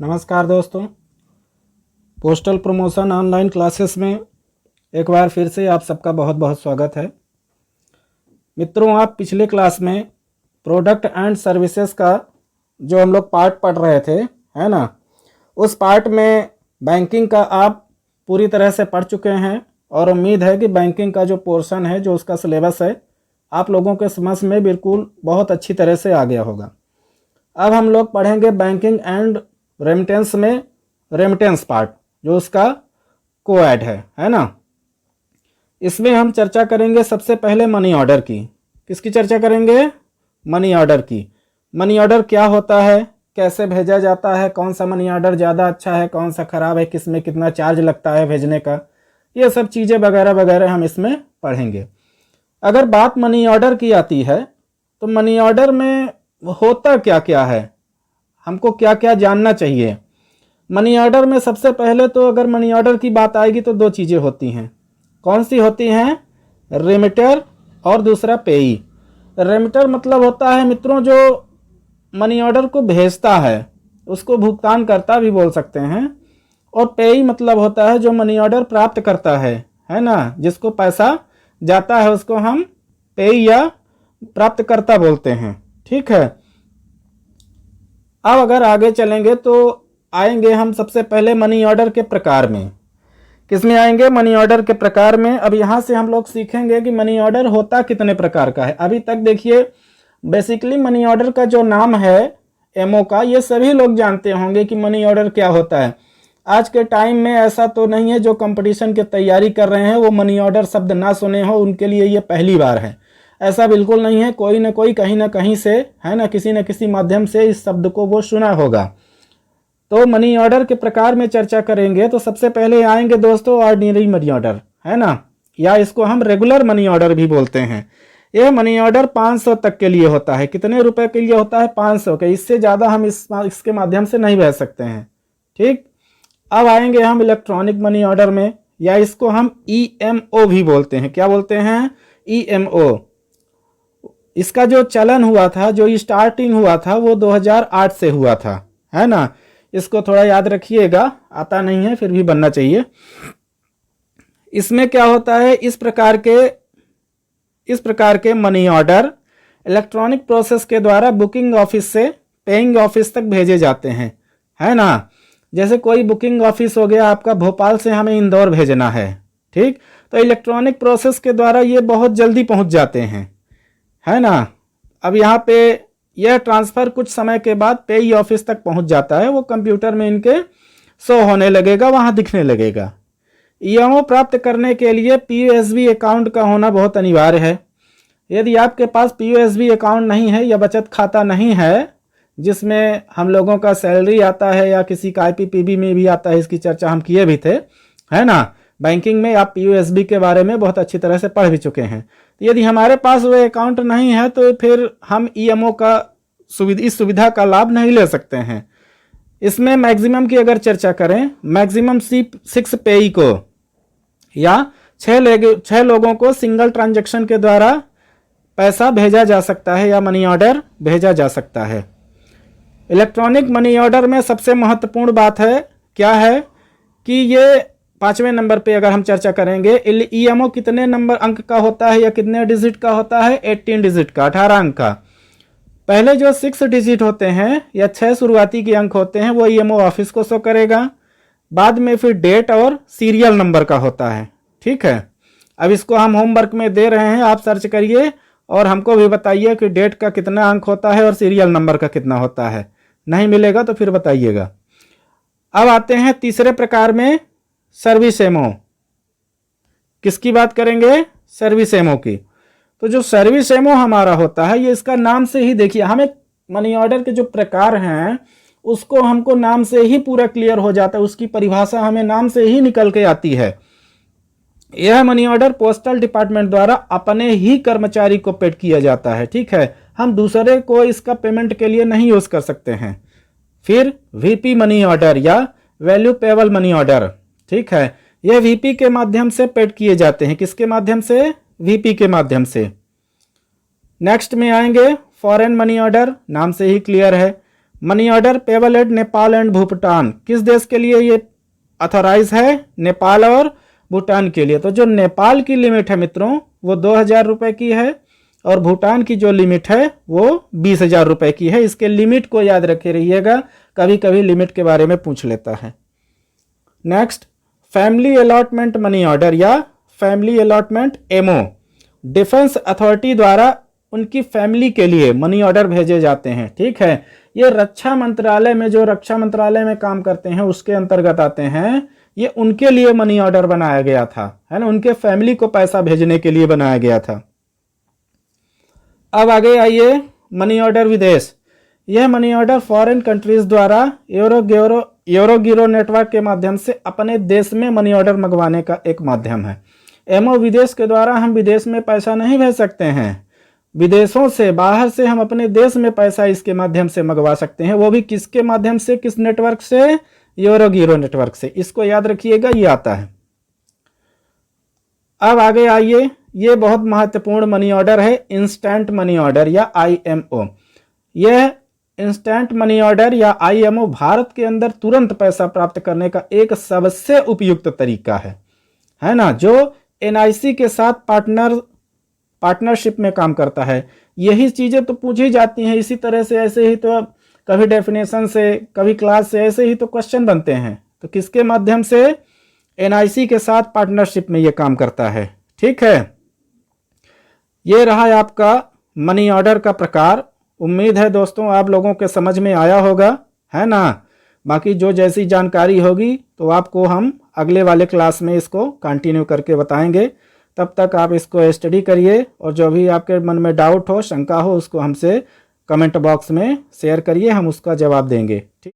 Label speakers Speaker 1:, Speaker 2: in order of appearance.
Speaker 1: नमस्कार दोस्तों, postal promotion online classes में एक बार फिर से आप सबका बहुत बहुत स्वागत है। मित्रों, आप पिछले क्लास में प्रोडक्ट एंड सर्विसेज का जो हम लोग पार्ट पढ़ रहे थे, है ना, उस पार्ट में बैंकिंग का आप पूरी तरह से पढ़ चुके हैं और उम्मीद है कि बैंकिंग का जो पोर्शन है, जो उसका सिलेबस है, आप लोगों के समझ में बिल्कुल बहुत अच्छी तरह से आ गया होगा। अब हम लोग पढ़ेंगे बैंकिंग एंड रेमिटेंस में रेमिटेंस पार्ट, जो उसका कोएड है ना। इसमें हम चर्चा करेंगे सबसे पहले मनी ऑर्डर की। किसकी चर्चा करेंगे? मनी ऑर्डर की। मनी ऑर्डर क्या होता है, कैसे भेजा जाता है, कौन सा मनी ऑर्डर ज़्यादा अच्छा है, कौन सा ख़राब है, किस में कितना चार्ज लगता है भेजने का, ये सब चीज़ें वगैरह वगैरह हम इसमें पढ़ेंगे। अगर बात मनी ऑर्डर की आती है तो मनी ऑर्डर में होता क्या क्या है, हमको क्या क्या जानना चाहिए। मनी ऑर्डर में सबसे पहले तो अगर मनी ऑर्डर की बात आएगी तो दो चीज़ें होती हैं। कौन सी होती हैं? रेमिटर और दूसरा पेई। रेमिटर मतलब होता है मित्रों जो मनी ऑर्डर को भेजता है, उसको भुगतानकर्ता भी बोल सकते हैं। और पेई मतलब होता है जो मनी ऑर्डर प्राप्त करता है ना, जिसको पैसा जाता है उसको हम पेई या प्राप्तकर्ता बोलते हैं। ठीक है। अब अगर आगे चलेंगे तो आएंगे हम सबसे पहले मनी ऑर्डर के प्रकार में। किसमें आएंगे? मनी ऑर्डर के प्रकार में। अब यहाँ से हम लोग सीखेंगे कि मनी ऑर्डर होता कितने प्रकार का है। अभी तक देखिए बेसिकली मनी ऑर्डर का जो नाम है एमओ का, ये सभी लोग जानते होंगे कि मनी ऑर्डर क्या होता है। आज के टाइम में ऐसा तो नहीं है जो कंपटीशन की तैयारी कर रहे हैं वो मनी ऑर्डर शब्द ना सुने हो, उनके लिए ये पहली बार है। ऐसा बिल्कुल नहीं है, कोई ना कोई कहीं ना कहीं से, है ना, किसी न किसी माध्यम से इस शब्द को वो सुना होगा। तो मनी ऑर्डर के प्रकार में चर्चा करेंगे तो सबसे पहले आएंगे दोस्तों ऑर्डिनरी मनी ऑर्डर, है ना, या इसको हम रेगुलर मनी ऑर्डर भी बोलते हैं। यह मनी ऑर्डर 500 तक के लिए होता है। कितने रुपए के लिए होता है? 500 के। इससे ज़्यादा हम इसके माध्यम से नहीं भेज सकते हैं। ठीक। अब आएंगे हम इलेक्ट्रॉनिक मनी ऑर्डर में, या इसको हम ईएमओ भी बोलते हैं। क्या बोलते हैं? ईएमओ। इसका जो चलन हुआ था, जो स्टार्टिंग हुआ था, वो 2008 से हुआ था, है ना। इसको थोड़ा याद रखिएगा, आता नहीं है फिर भी बनना चाहिए। इसमें क्या होता है, इस प्रकार के मनी ऑर्डर इलेक्ट्रॉनिक प्रोसेस के द्वारा बुकिंग ऑफिस से पेइंग ऑफिस तक भेजे जाते हैं, है ना। जैसे कोई बुकिंग ऑफिस हो गया आपका, भोपाल से हमें इंदौर भेजना है, ठीक, तो इलेक्ट्रॉनिक प्रोसेस के द्वारा ये बहुत जल्दी पहुंच जाते हैं, है ना। अब यहाँ पे यह ट्रांसफ़र कुछ समय के बाद पेई ऑफिस तक पहुंच जाता है। वो कंप्यूटर में इनके शो होने लगेगा, वहाँ दिखने लगेगा। ईएमओ प्राप्त करने के लिए पीओएसबी अकाउंट का होना बहुत अनिवार्य है। यदि आपके पास पीओएसबी अकाउंट नहीं है या बचत खाता नहीं है जिसमें हम लोगों का सैलरी आता है या किसी का आईपीपीबी में भी आता है, इसकी चर्चा हम किए भी थे, है ना। बैंकिंग में आप पीओएसबी के बारे में बहुत अच्छी तरह से पढ़ भी चुके हैं। यदि हमारे पास वो अकाउंट नहीं है तो फिर हम ईएमओ का इस सुविधा का लाभ नहीं ले सकते हैं। इसमें मैक्सिमम की अगर चर्चा करें, मैक्सिमम 6 पेई को या 6 लोगों को सिंगल ट्रांजैक्शन के द्वारा पैसा भेजा जा सकता है या मनी ऑर्डर भेजा जा सकता है। इलेक्ट्रॉनिक मनी ऑर्डर में सबसे महत्वपूर्ण बात है क्या है कि ये 5वें नंबर पे अगर हम चर्चा करेंगे, ईएमओ कितने नंबर अंक का होता है या कितने डिजिट का होता है? 18 डिजिट का, 18 अंक का। पहले जो 6 डिजिट होते हैं या 6 शुरुआती के अंक होते हैं वो ईएमओ ऑफिस को शो करेगा। बाद में फिर डेट और सीरियल नंबर का होता है। ठीक है। अब इसको हम होमवर्क में दे रहे हैं, आप सर्च करिए और हमको भी बताइए कि डेट का कितना अंक होता है और सीरियल नंबर का कितना होता है। नहीं मिलेगा तो फिर बताइएगा। अब आते हैं तीसरे प्रकार में, सर्विस एमओ। किसकी बात करेंगे? सर्विस एमओ की। तो जो सर्विस एमओ हमारा होता है, ये इसका नाम से ही देखिए, हमें मनी ऑर्डर के जो प्रकार हैं उसको हमको नाम से ही पूरा क्लियर हो जाता है, उसकी परिभाषा हमें नाम से ही निकल के आती है। यह मनी ऑर्डर पोस्टल डिपार्टमेंट द्वारा अपने ही कर्मचारी को पेड किया जाता है। ठीक है, हम दूसरे को इसका पेमेंट के लिए नहीं यूज कर सकते हैं। फिर वीपी मनी ऑर्डर या वैल्यू पेबल मनी ऑर्डर, ठीक है, यह वीपी के माध्यम से पेड किए जाते हैं। किसके माध्यम से? वीपी के माध्यम से। नेक्स्ट में आएंगे फॉरेन मनी ऑर्डर, नाम से ही क्लियर है। Money order payable eight Nepal and Bhutan, किस देश के लिए ये ऑथोराइज है? नेपाल और भूटान के लिए। तो जो नेपाल की लिमिट है मित्रों वो 2000 रुपये की है और भूटान की जो लिमिट है वो 20,000 रुपये की है। इसके लिमिट को याद रखे रहिएगा, कभी कभी लिमिट के बारे में पूछ लेता है। Next, family allotment money order या family allotment MO, defence authority द्वारा उनकी फैमिली के लिए मनी ऑर्डर भेजे जाते हैं। ठीक है, ये रक्षा मंत्रालय में, जो रक्षा मंत्रालय में काम करते हैं उसके अंतर्गत आते हैं। ये उनके लिए मनी ऑर्डर बनाया गया था, है ना, उनके फैमिली को पैसा भेजने के लिए बनाया गया था। अब आगे आइए, मनी ऑर्डर विदेश। यह मनी ऑर्डर फॉरेन कंट्रीज द्वारा यूरो गिरो नेटवर्क के माध्यम से अपने देश में मनी ऑर्डर मंगवाने का एक माध्यम है। एमओ विदेश के द्वारा हम विदेश में पैसा नहीं भेज सकते हैं, विदेशों से, बाहर से हम अपने देश में पैसा इसके माध्यम से मंगवा सकते हैं। वो भी किसके माध्यम से, किस नेटवर्क से? यूरो गिरो नेटवर्क से। इसको याद रखिएगा, ये आता है। अब आगे आइए, ये बहुत महत्वपूर्ण मनी ऑर्डर है, इंस्टेंट मनी ऑर्डर या आईएमओ। यह इंस्टेंट मनी ऑर्डर या आईएमओ भारत के अंदर तुरंत पैसा प्राप्त करने का एक सबसे उपयुक्त तरीका है ना, जो एनआईसी के साथ पार्टनरशिप में काम करता है। यही चीजें तो पूछी जाती हैं इसी तरह से, ऐसे ही तो कभी डेफिनेशन से, कभी क्लास से, ऐसे ही तो क्वेश्चन बनते हैं। तो किसके माध्यम से? एनआईसी के साथ पार्टनरशिप में ये काम करता है। ठीक है, ये रहा आपका मनी ऑर्डर का प्रकार। उम्मीद है दोस्तों आप लोगों के समझ में आया होगा, है ना। बाकी जो जैसी जानकारी होगी तो आपको हम अगले वाले क्लास में इसको कंटिन्यू करके बताएंगे। तब तक आप इसको स्टडी करिए और जो भी आपके मन में डाउट हो, शंका हो, उसको हमसे कमेंट बॉक्स में शेयर करिए, हम उसका जवाब देंगे। ठीक।